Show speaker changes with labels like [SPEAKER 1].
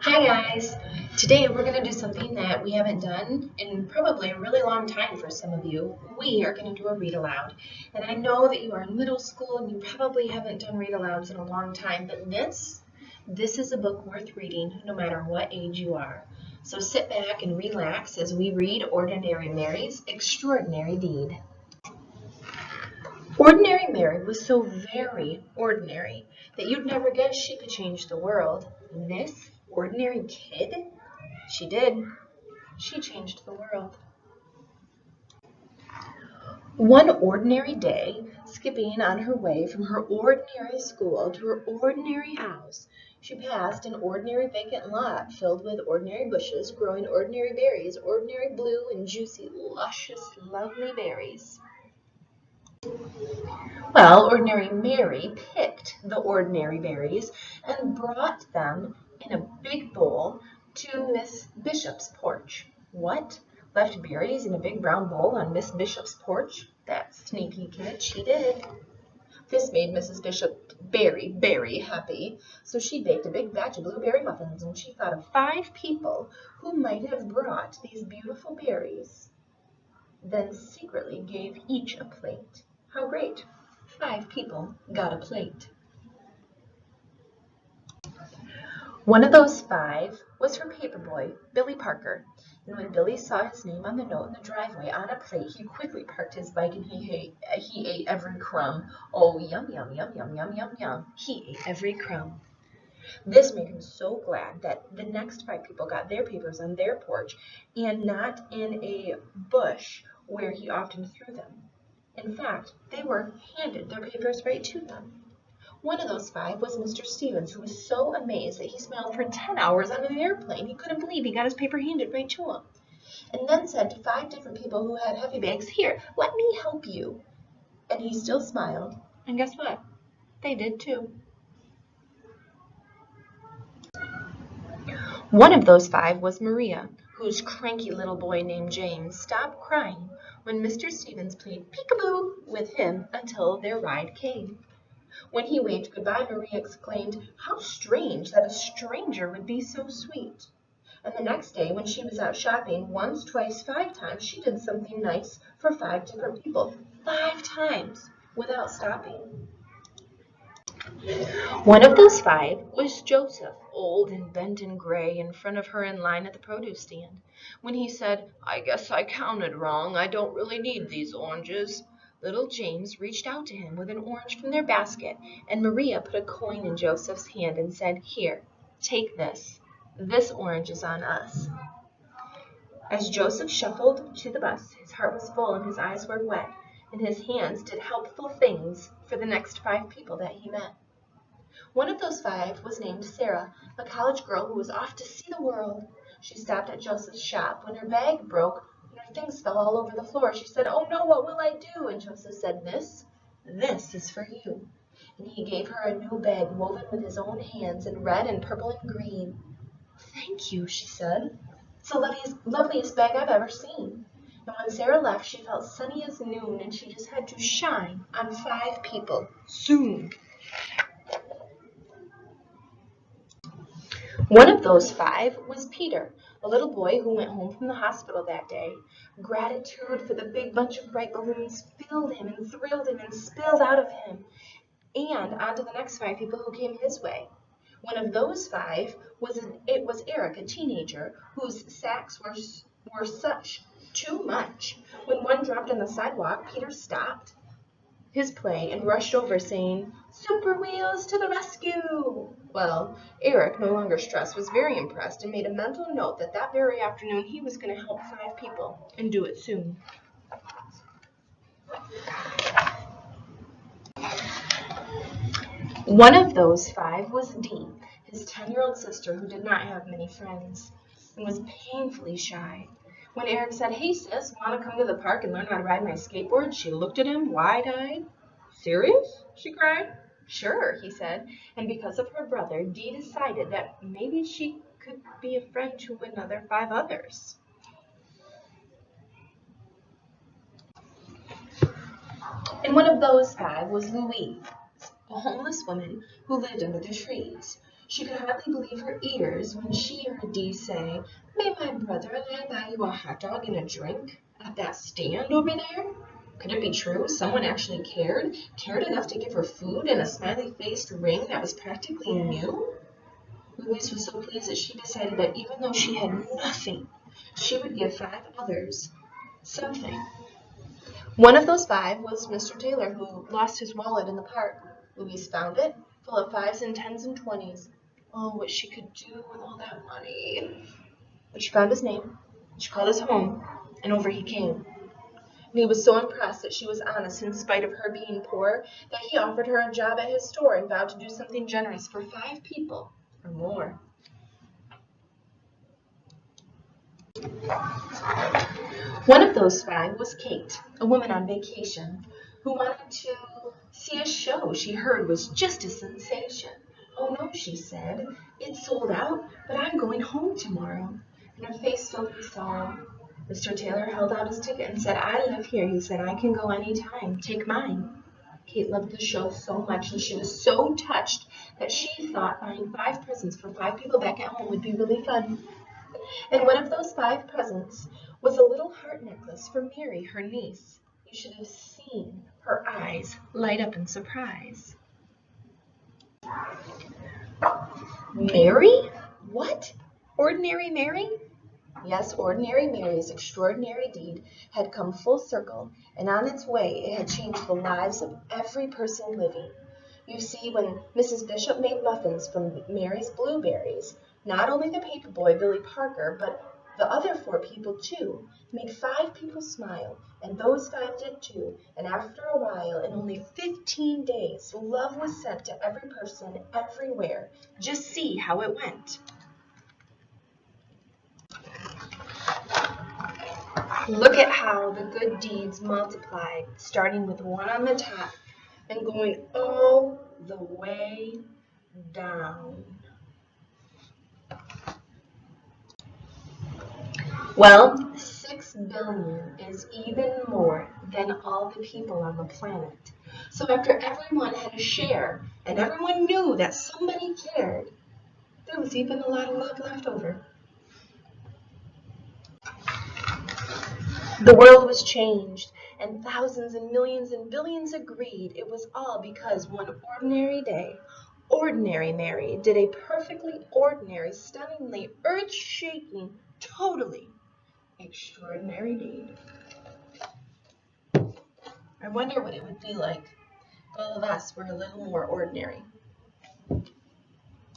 [SPEAKER 1] Hi guys! Today we're going to do something that we haven't done in probably a really long time for some of you. We are going to do a read aloud. And I know that you are in middle school and you probably haven't done read alouds in a long time, but this is a book worth reading no matter what age you are. So sit back and relax as we read Ordinary Mary's Extraordinary Deed. Ordinary Mary was so very ordinary that you'd never guess she could change the world. This ordinary kid? She did. She changed the world. One ordinary day, skipping on her way from her ordinary school to her ordinary house, she passed an ordinary vacant lot filled with ordinary bushes growing ordinary berries, ordinary blue and juicy, luscious, lovely berries. Well, Ordinary Mary picked the ordinary berries and brought them in a big bowl to Miss Bishop's porch. What? Left berries in a big brown bowl on Miss Bishop's porch? That sneaky kid, she did. This made Mrs. Bishop very, very happy, so she baked a big batch of blueberry muffins, and she thought of 5 people who might have brought these beautiful berries, then secretly gave each a plate. How great! 5 people got a plate. One of those 5 was her paper boy, Billy Parker, and when Billy saw his name on the note in the driveway on a plate, he quickly parked his bike and he ate every crumb. Oh, yum, yum, yum, yum, yum, yum, yum. He ate every crumb. This made him so glad that the next 5 people got their papers on their porch and not in a bush where he often threw them. In fact, they were handed their papers right to them. One of those 5 was Mr. Stevens, who was so amazed that he smiled for 10 hours on an airplane. He couldn't believe he got his paper handed right to him. And then said to 5 different people who had heavy bags, "Here, let me help you." And he still smiled. And guess what? They did too. One of those 5 was Maria, whose cranky little boy named James stopped crying when Mr. Stevens played peekaboo with him until their ride came. When he waved goodbye, Maria exclaimed, "How strange that a stranger would be so sweet." And the next day, when she was out shopping, once, twice, 5 times, she did something nice for 5 different people. 5 times, without stopping. One of those 5 was Joseph, old and bent and gray, in front of her in line at the produce stand. When he said, "I guess I counted wrong. I don't really need these oranges," little James reached out to him with an orange from their basket, and Maria put a coin in Joseph's hand and said, "Here, take this. This orange is on us." As Joseph shuffled to the bus, his heart was full and his eyes were wet, and his hands did helpful things for the next 5 people that he met. One of those 5 was named Sarah, a college girl who was off to see the world. She stopped at Joseph's shop. When her bag broke and her things fell all over the floor, she said, "Oh no, what will I do?" And Joseph said, This is for you." And he gave her a new bag woven with his own hands in red and purple and green. "Thank you," she said. "It's the loveliest bag I've ever seen." And when Sarah left, she felt sunny as noon, and she just had to shine on 5 people soon. One of those 5 was Peter, a little boy who went home from the hospital that day. Gratitude for the big bunch of bright balloons filled him and thrilled him and spilled out of him and onto the next 5 people who came his way. One of those 5 was Eric, a teenager whose sacks were such too much. When one dropped on the sidewalk, Peter stopped his play and rushed over, saying, "Super Wheels to the rescue!" Well, Eric, no longer stressed, was very impressed and made a mental note that very afternoon he was going to help 5 people and do it soon. One of those 5 was Dee, his 10-year-old sister who did not have many friends and was painfully shy. When Eric said, "Hey sis, want to come to the park and learn how to ride my skateboard?" she looked at him wide-eyed. "Serious?" she cried. "Sure," he said, and because of her brother, Dee decided that maybe she could be a friend to another 5 others. And one of those 5 was Louise, a homeless woman who lived under the trees. She could hardly believe her ears when she heard Dee say, "May my brother and I buy you a hot dog and a drink at that stand over there?" Could it be true? Someone actually cared enough to give her food and a smiley-faced ring that was practically new? Louise was so pleased that she decided that even though she had nothing, she would give 5 others something. One of those 5 was Mr. Taylor, who lost his wallet in the park. Louise found it, full of 5s and 10s and 20s. Oh, what she could do with all that money. But she found his name, she called his home, and over he came. And he was so impressed that she was honest in spite of her being poor that he offered her a job at his store and vowed to do something generous for 5 people or more. One of those 5 was Kate, a woman on vacation, who wanted to see a show she heard was just a sensation. "Oh no," she said, "it's sold out, but I'm going home tomorrow." And her face filled with sorrow. Mr. Taylor held out his ticket and said, "I live here," he said. "I can go any time. Take mine." Kate loved the show so much, and she was so touched that she thought buying 5 presents for 5 people back at home would be really fun. And one of those 5 presents was a little heart necklace for Mary, her niece. You should have seen her eyes light up in surprise. Mary? What? Ordinary Mary? Yes, ordinary Mary's extraordinary deed had come full circle, and on its way it had changed the lives of every person living. You see, when Mrs. Bishop made muffins from Mary's blueberries, not only the paper boy, Billy Parker, but the other 4 people, too, made 5 people smile, and those 5 did, too, and after a while, in only 15 days, love was sent to every person everywhere. Just see how it went. Look at how the good deeds multiplied, starting with 1 on the top and going all the way down. Well, 6 billion is even more than all the people on the planet. So after everyone had a share and everyone knew that somebody cared, there was even a lot of love left over. The world was changed, and thousands and millions and billions agreed it was all because one ordinary day, ordinary Mary did a perfectly ordinary, stunningly earth-shaking, totally extraordinary deed. I wonder what it would be like if all of us were a little more ordinary.